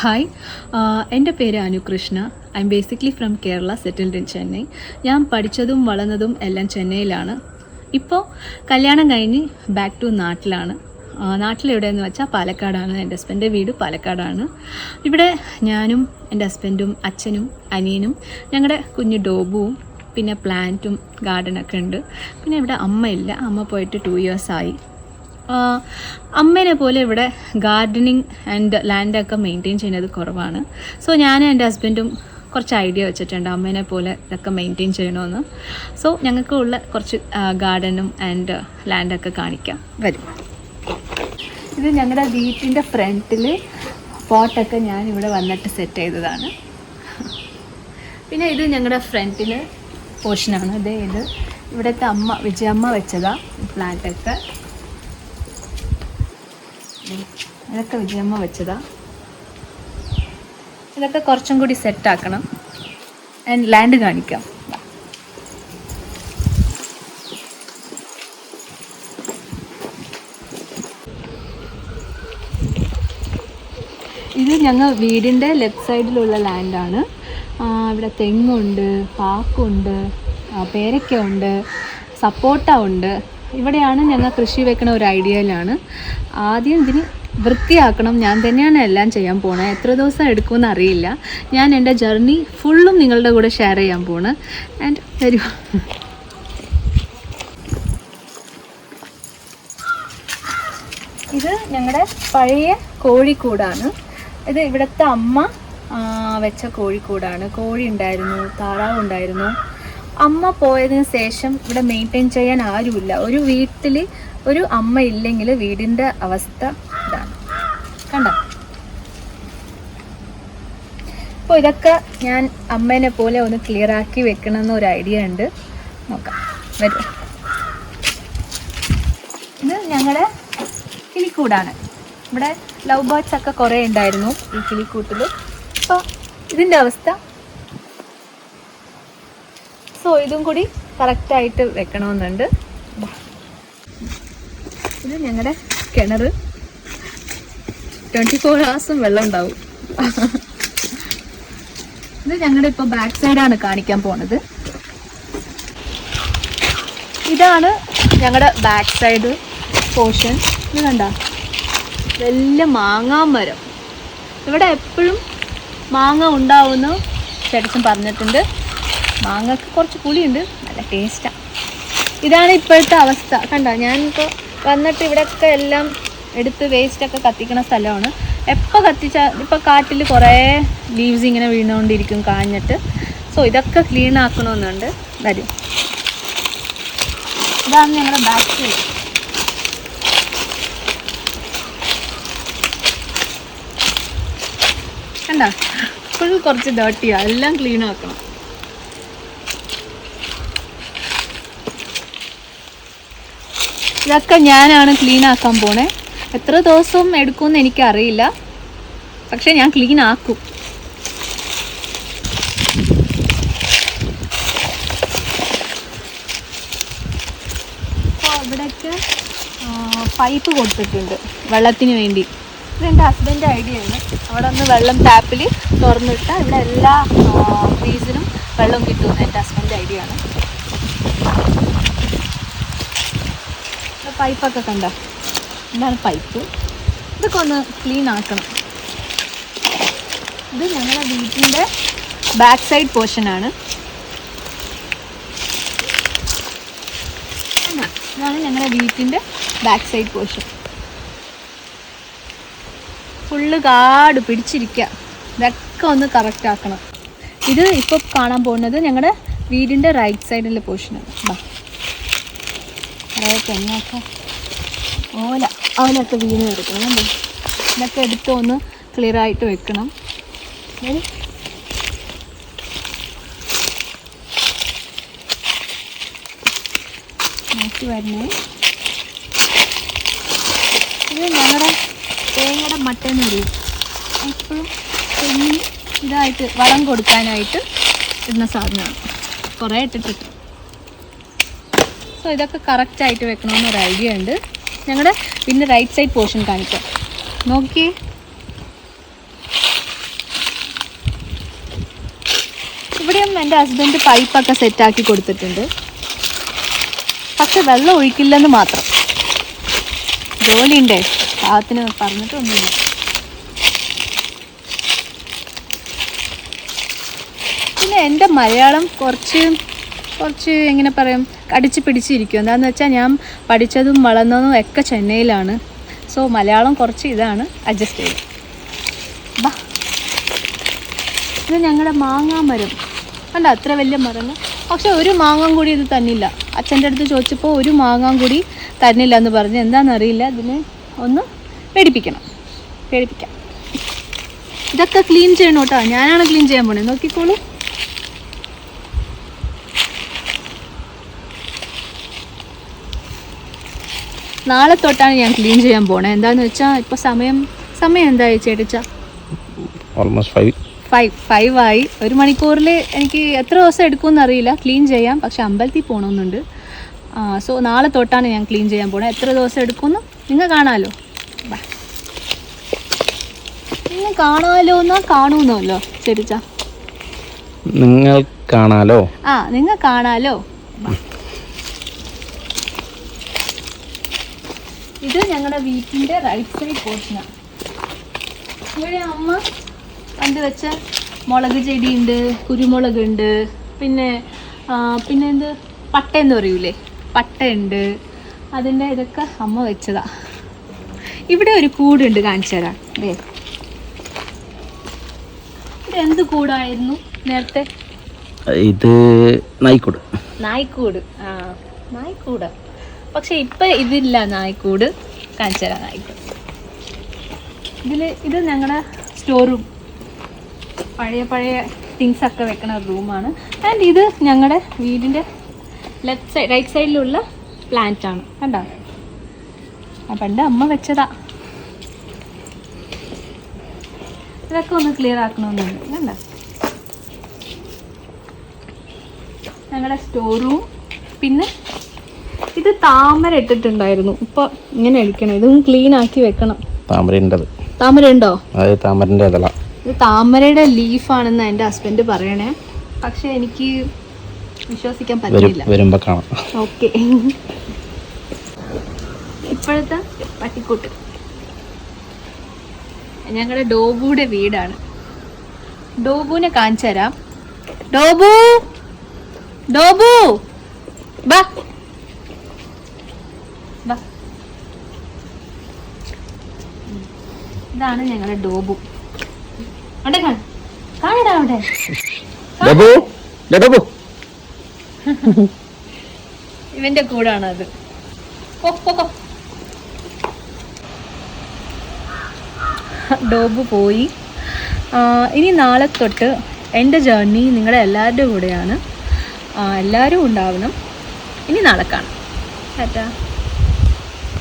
Hi, എൻ്റെ പേര് Anukrishna. I M basically from Kerala, settled in Chennai. ഞാൻ പഠിച്ചതും വളർന്നതും എല്ലാം ചെന്നൈയിലാണ്. ഇപ്പോൾ കല്യാണം കഴിഞ്ഞ് ബാക്ക് ടു നാട്ടിലാണ്. നാട്ടിലെവിടെയെന്ന് വെച്ചാൽ പാലക്കാടാണ്. എൻ്റെ ഹസ്ബൻ്റെ വീട് പാലക്കാടാണ്. ഇവിടെ ഞാനും എൻ്റെ ഹസ്ബൻഡും അച്ഛനും അനിയനും ഞങ്ങളുടെ കുഞ്ഞു ഡോബുവും പിന്നെ പ്ലാന്റും ഗാർഡനൊക്കെ ഉണ്ട്. പിന്നെ ഇവിടെ അമ്മയില്ല, അമ്മ പോയിട്ട് 2 years ആയി. അമ്മേനെ പോലെ ഇവിടെ ഗാർഡനിങ് ആൻഡ് ലാൻഡൊക്കെ മെയിൻറ്റെയിൻ ചെയ്യുന്നത് കുറവാണ്. സോ ഞാനും എൻ്റെ ഹസ്ബൻഡും കുറച്ച് ഐഡിയ വെച്ചിട്ടുണ്ട് അമ്മേനെ പോലെ ഇതൊക്കെ മെയിൻറ്റെയിൻ ചെയ്യണമെന്ന്. സോ ഞങ്ങൾക്കുള്ള കുറച്ച് ഗാർഡനും ആൻഡ് ലാൻഡൊക്കെ കാണിക്കാം, വരും. ഇത് ഞങ്ങളുടെ വീട്ടിൻ്റെ ഫ്രണ്ടിൽ പോട്ടൊക്കെ ഞാനിവിടെ വന്നിട്ട് സെറ്റ് ചെയ്തതാണ്. പിന്നെ ഇത് ഞങ്ങളുടെ ഫ്രണ്ടിൽ പോർഷനാണ്. ഇത് ഇവിടുത്തെ വിജയമ്മ വെച്ചതാണ് പ്ലാന്റൊക്കെ. ഇതൊക്കെ വിജയമ്മ വെച്ചതാ. ഇതൊക്കെ കുറച്ചും കൂടി സെറ്റാക്കണം. ആൻഡ് ലാൻഡ് കാണിക്കാം. ഇത് ഞങ്ങൾ വീടിൻ്റെ ലെഫ്റ്റ് സൈഡിലുള്ള ലാൻഡാണ്. ഇവിടെ തെങ്ങുണ്ട്, പാക്കുണ്ട്, പേരയ്ക്ക ഉണ്ട്, സപ്പോട്ട ഉണ്ട്. ഇവിടെയാണ് ഞങ്ങൾ കൃഷി വെക്കണ ഒരു ഐഡിയയിലാണ്. ആദ്യം ഇതിന് വൃത്തിയാക്കണം. ഞാൻ തന്നെയാണ് എല്ലാം ചെയ്യാൻ പോണത്. എത്ര ദിവസം എടുക്കുമെന്ന് അറിയില്ല. ഞാൻ എൻ്റെ ജേർണി ഫുള്ളും നിങ്ങളുടെ കൂടെ ഷെയർ ചെയ്യാൻ പോണ്. ആൻഡ് വരൂ. ഇത് ഞങ്ങളുടെ പഴയ കോഴിക്കൂടാണ്. ഇത് ഇവിടുത്തെ അമ്മ വെച്ച കോഴിക്കൂടാണ്. കോഴി ഉണ്ടായിരുന്നു, താറാവ് ഉണ്ടായിരുന്നു. അമ്മ പോയതിന് ശേഷം ഇവിടെ മെയിൻറ്റെയിൻ ചെയ്യാൻ ആരുമില്ല. ഒരു വീട്ടിൽ ഒരു അമ്മ ഇല്ലെങ്കിൽ വീടിൻ്റെ അവസ്ഥ ഇതാണ്, കണ്ടോ? അപ്പോൾ ഇതൊക്കെ ഞാൻ അമ്മേനെ പോലെ ഒന്ന് ക്ലിയർ ആക്കി വെക്കണമെന്ന് ഒരു ഐഡിയ ഉണ്ട്. നോക്കാം, വരും. ഇത് ഞങ്ങളുടെ കിളിക്കൂടാണ്. ഇവിടെ ലവ് ബേർഡ്സ് ഒക്കെ കുറേ ഉണ്ടായിരുന്നു ഈ കിളിക്കൂട്ടിൽ. അപ്പോൾ ഇതിൻ്റെ അവസ്ഥ, സോ ഇതും കൂടി കറക്റ്റായിട്ട് വെക്കണമെന്നുണ്ട്. ഇത് ഞങ്ങളുടെ കിണർ. 24 hours വെള്ളം ഉണ്ടാവും. ഇത് ഞങ്ങളുടെ ഇപ്പോൾ ബാക്ക് സൈഡാണ് കാണിക്കാൻ പോണത്. ഇതാണ് ഞങ്ങളുടെ ബാക്ക് സൈഡ് പോർഷൻ. ഇത് കണ്ട വലിയ മാങ്ങാ മരം. ഇവിടെ എപ്പോഴും മാങ്ങ ഉണ്ടാവുമെന്ന് ചേട്ടൻ പറഞ്ഞിട്ടുണ്ട്. മാങ്ങക്ക് കുറച്ച് പുളിയുണ്ട്, നല്ല ടേസ്റ്റാണ്. ഇതാണ് ഇപ്പോഴത്തെ അവസ്ഥ. കണ്ടോ, ഞാനിപ്പോൾ വന്നിട്ട് ഇവിടെയൊക്കെ എല്ലാം എടുത്ത് വേസ്റ്റൊക്കെ കത്തിക്കണ സ്ഥലമാണ്. എപ്പോൾ കത്തിച്ചാൽ ഇപ്പോൾ കാട്ടിൽ കുറേ ലീവ്സ് ഇങ്ങനെ വീണുകൊണ്ടിരിക്കും കാഞ്ഞിട്ട്. സോ ഇതൊക്കെ ക്ലീൻ ആക്കണമെന്നുണ്ട്. വരും. ഇതാണ് ഞങ്ങളുടെ ബാക്ക് സൈഡ്. കണ്ടോ, ഫുൾ കുറച്ച് ഡേർട്ടിയാണ്. എല്ലാം ക്ലീൻ ആക്കണം. ഇതൊക്കെ ഞാനാണ് ക്ലീൻ ആക്കാൻ പോണേ. എത്ര ദിവസം എടുക്കുമെന്ന് എനിക്കറിയില്ല, പക്ഷെ ഞാൻ ക്ലീൻ ആക്കും. അപ്പോൾ ഇവിടെയൊക്കെ പൈപ്പ് കൊടുത്തിട്ടുണ്ട് വെള്ളത്തിന് വേണ്ടി. ഇതെൻ്റെ ഹസ്ബൻഡ് ഐഡിയ ആണ്. അവിടെ ഒന്ന് വെള്ളം ടാപ്പിൽ തുറന്നിട്ട് ഇവിടെ എല്ലാ ട്രീസിനും വെള്ളം കിട്ടുമെന്ന് എൻ്റെ ഹസ്ബൻഡ് ഐഡിയ ആണ്. പൈപ്പൊക്കെ കണ്ട, എന്താണ് പൈപ്പ്. ഇതൊക്കെ ഒന്ന് ക്ലീൻ ആക്കണം. ഇത് ഞങ്ങളുടെ വീട്ടിൻ്റെ ബാക്ക് സൈഡ് പോർഷനാണ്. ഇതാണ് ഞങ്ങളുടെ വീട്ടിൻ്റെ ബാക്ക് സൈഡ് പോർഷൻ. ഫുള്ള് കാട് പിടിച്ചിരിക്കുക. ഇതൊക്കെ ഒന്ന് കറക്റ്റ് ആക്കണം. ഇത് ഇപ്പോൾ കാണാൻ പോകുന്നത് ഞങ്ങളുടെ വീടിൻ്റെ റൈറ്റ് സൈഡിലെ പോർഷനാണ്. തെങ്ങൊക്കെ ഓലൊക്കെ വീണ് കിടക്കണം. ഇതൊക്കെ എടുത്ത് ഒന്ന് ക്ലിയർ ആയിട്ട് വെക്കണം. നോക്കി വരണേ. ഇത് ഞങ്ങളുടെ തേങ്ങയുടെ മട്ടയെന്ന് പറയും. എപ്പോഴും തെങ്ങിന് ഇതായിട്ട് വളം കൊടുക്കാനായിട്ട് ഇടുന്ന സാധനമാണ്. കുറേ ഇട്ടിട്ട്. സോ ഇതൊക്കെ കറക്റ്റായിട്ട് വെക്കണമെന്നൊരു ഐഡിയ ഉണ്ട്. ഞങ്ങളുടെ പിന്നെ റൈറ്റ് സൈഡ് പോർഷൻ കാണിക്കാം. നോക്കിയേ, ഇവിടെയും എൻ്റെ ഹസ്ബൻഡ് പൈപ്പൊക്കെ സെറ്റാക്കി കൊടുത്തിട്ടുണ്ട്. പക്ഷെ വെള്ളം ഒഴിക്കില്ലെന്ന് മാത്രം. ജോലിയുണ്ടേ, പാവത്തിന് പറഞ്ഞിട്ടൊന്നുമില്ല. പിന്നെ എൻ്റെ മലയാളം കുറച്ച് എങ്ങനെ പറയും, കടിച്ച് പിടിച്ചിരിക്കും. എന്താണെന്ന് വെച്ചാൽ ഞാൻ പഠിച്ചതും വളർന്നതും ഒക്കെ ചെന്നൈയിലാണ്. സോ മലയാളം കുറച്ച് ഇതാണ്, അഡ്ജസ്റ്റ് ചെയ്ത്. ബാ, ഇത് ഞങ്ങളുടെ മാങ്ങാ മരം കണ്ട, അത്ര വലിയ മരങ്ങൾ. പക്ഷെ ഒരു മാങ്ങാൻ കൂടി ഇത് തന്നില്ല. അച്ഛൻ്റെ അടുത്ത് ചോദിച്ചപ്പോൾ ഒരു മാങ്ങാൻ കൂടി തന്നില്ല എന്ന് പറഞ്ഞ്. എന്താണെന്നറിയില്ല, ഇതിനെ ഒന്ന് പേടിപ്പിക്കാം. ഇതൊക്കെ ക്ലീൻ ചെയ്യണം കേട്ടോ, ഞാനാണ് ക്ലീൻ ചെയ്യാൻ പോണേ. നോക്കിക്കോളൂ. നാളെ തൊട്ടാണ് ഞാൻ ക്ലീൻ ചെയ്യാൻ പോണേ. എന്താന്ന് വെച്ചാൽ ഇപ്പോൾ സമയം എന്തായി ചേട്ടിച്ച? ഓൾമോസ്റ്റ് 5 ആയി. 1 മണിക്കൂറിൽ എനിക്ക് എത്ര ദിവസം എടുക്കുമെന്ന് അറിയില്ല ക്ലീൻ ചെയ്യാം. പക്ഷെ അമ്പലത്തിൽ പോകണമെന്നുണ്ട്. സോ നാളെ തൊട്ടാണ് ഞാൻ ക്ലീൻ ചെയ്യാൻ പോണേ. എത്ര ദിവസം എടുക്കുമെന്ന് നിങ്ങൾ കാണാമല്ലോ. നിങ്ങൾ കാണുമെന്നല്ലോ ചേട്ടിച്ച. നിങ്ങൾ കാണാലോ. നിങ്ങൾ കാണാലോ. ഇത് ഞങ്ങളുടെ വീട്ടിൻ്റെ റൈറ്റ് സൈഡ് പോർഷനാണ്. ഇവിടെ അമ്മ പണ്ട് വെച്ച മുളക് ചെടിയുണ്ട്, കുരുമുളകുണ്ട്, പിന്നെ എന്ത് പട്ടയെന്ന് പറയൂലേ, പട്ടയുണ്ട്. അതിൻ്റെ ഇതൊക്കെ അമ്മ വെച്ചതാ. ഇവിടെ ഒരു കൂടുണ്ട്, കാണിച്ചു തരാം. ഇത് എന്ത് കൂടായിരുന്നു നേരത്തെ? ഇത് നായ്ക്കൂട്. നായ്ക്കൂട്. പക്ഷെ ഇപ്പം ഇതില്ല നായ്ക്കൂട്. കാണിച്ചു തരാം നായ്ക്കൂട്. ഇത് ഞങ്ങളുടെ സ്റ്റോർ റൂം, പഴയ തിങ്സൊക്കെ വെക്കണ റൂമാണ്. ആൻഡ് ഇത് ഞങ്ങളുടെ വീടിൻ്റെ റൈറ്റ് സൈഡിലുള്ള പ്ലാന്റ് ആണ്. കണ്ടോ, പണ്ട് അമ്മ വെച്ചതാ. ഇതൊക്കെ ഒന്ന് ക്ലിയർ ആക്കണമെന്നുണ്ട്. കണ്ടോ, ഞങ്ങളുടെ സ്റ്റോർ റൂം. പിന്നെ ഇത് താമര ഇട്ടിട്ടുണ്ടായിരുന്നു, ഇപ്പൊ ഇങ്ങനെ അടിക്കണം. ഇതൊന്ന് ക്ലീൻ ആക്കി വെക്കണം. താമര ഉണ്ടോ? ഇത് താമരയുടെ ലീഫാണെന്ന് എൻ്റെ ഹസ്ബൻഡ് പറയണേ. പക്ഷെ എനിക്ക് വിശ്വസിക്കാൻ പറ്റില്ല. ഓക്കെ, ഇപ്പോഴത്തെ പട്ടിക്കൂട്ട് ഞങ്ങളുടെ ഡോബുയുടെ വീടാണ്. ഡോബുവിനെ കാണിച്ചു തരാം. ഡോബു ബാ. ഇതാണ് ഞങ്ങളുടെ ഡോബു. കാണടാ അവിടെ. ഇവന്റെ കൂടാണ് അത്. ഡോബു പോയി. ഇനി നാളെ തൊട്ട് എൻ്റെ ജേർണി നിങ്ങളുടെ എല്ലാവരുടെ കൂടെയാണ്. എല്ലാവരും ഉണ്ടാവണം. ഇനി നാളെ കാണാം. ടാറ്റാ.